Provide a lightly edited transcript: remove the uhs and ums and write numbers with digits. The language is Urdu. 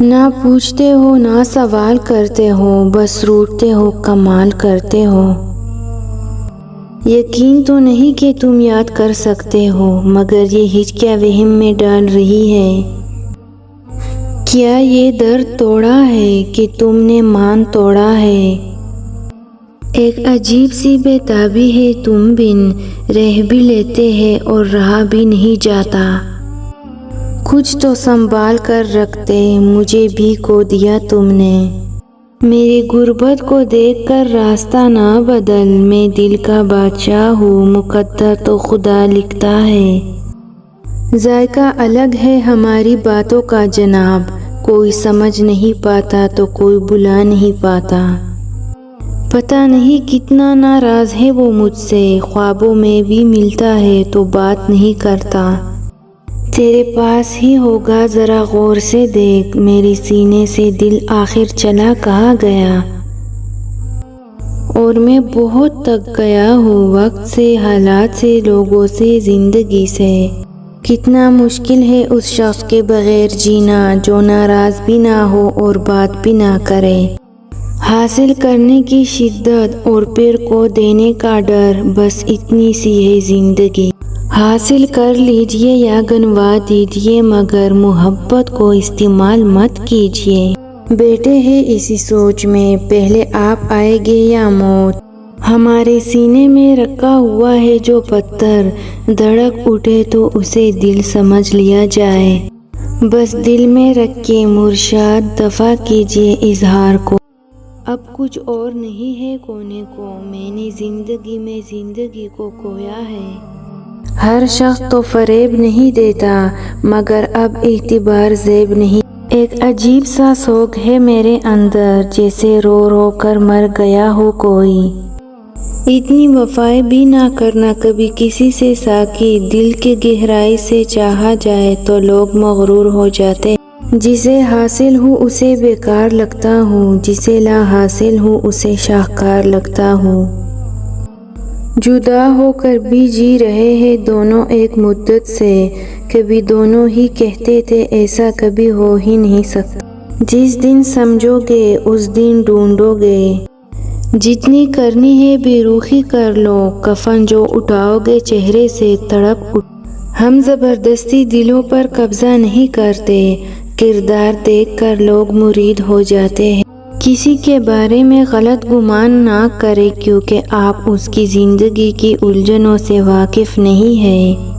نہ پوچھتے ہو نہ سوال کرتے ہو، بس روٹتے ہو کمال کرتے ہو۔ یقین تو نہیں کہ تم یاد کر سکتے ہو، مگر یہ ہچکیاں وہم میں ڈال رہی ہے۔ کیا یہ درد توڑا ہے کہ تم نے مان توڑا ہے؟ ایک عجیب سی بے تابی ہے تم بن، رہ بھی لیتے ہیں اور رہا بھی نہیں جاتا۔ کچھ تو سنبھال کر رکھتے، مجھے بھی کھو دیا تم نے۔ میری غربت کو دیکھ کر راستہ نہ بدل، میں دل کا بادشاہ ہوں، مقدر تو خدا لکھتا ہے۔ ذائقہ الگ ہے ہماری باتوں کا جناب، کوئی سمجھ نہیں پاتا تو کوئی بھلا نہیں پاتا۔ پتہ نہیں کتنا ناراض ہے وہ مجھ سے، خوابوں میں بھی ملتا ہے تو بات نہیں کرتا۔ تیرے پاس ہی ہوگا ذرا غور سے دیکھ، میرے سینے سے دل آخر چلا کہاں گیا؟ اور میں بہت تک گیا ہوں وقت سے، حالات سے، لوگوں سے، زندگی سے۔ کتنا مشکل ہے اس شخص کے بغیر جینا جو ناراض بھی نہ ہو اور بات بھی نہ کرے۔ حاصل کرنے کی شدت اور پھر کھو دینے کا ڈر، بس اتنی سی ہے زندگی۔ حاصل کر لیجئے یا گنوا دیجئے، مگر محبت کو استعمال مت کیجئے۔ بیٹھے ہیں اسی سوچ میں، پہلے آپ آئیں گے یا موت؟ ہمارے سینے میں رکھا ہوا ہے جو پتھر، دھڑک اٹھے تو اسے دل سمجھ لیا جائے۔ بس دل میں رکھ کے مرشاد دفع کیجئے اظہار کو۔ اب کچھ اور نہیں ہے کھونے کو، میں نے زندگی میں زندگی کو کھویا ہے۔ ہر شخص تو فریب نہیں دیتا، مگر اب اعتبار زیب نہیں۔ ایک عجیب سا سوگ ہے میرے اندر، جیسے رو رو کر مر گیا ہو کوئی۔ اتنی وفائیں بھی نہ کرنا کبھی کسی سے ساقی، دل کی گہرائی سے چاہا جائے تو لوگ مغرور ہو جاتے۔ جسے حاصل ہوں اسے بیکار لگتا ہوں، جسے لا حاصل ہوں اسے شاہکار لگتا ہوں۔ جدا ہو کر بھی جی رہے ہیں دونوں ایک مدت سے، کبھی دونوں ہی کہتے تھے ایسا کبھی ہو ہی نہیں سکتا۔ جس دن سمجھو گے اس دن ڈھونڈو گے، جتنی کرنی ہے بے رخی کر لو، کفن جو اٹھاؤ گے چہرے سے تڑپ اٹھ۔ ہم زبردستی دلوں پر قبضہ نہیں کرتے، کردار دیکھ کر لوگ مرید ہو جاتے ہیں۔ کسی کے بارے میں غلط گمان نہ کریں کیونکہ آپ اس کی زندگی کی الجھنوں سے واقف نہیں ہیں۔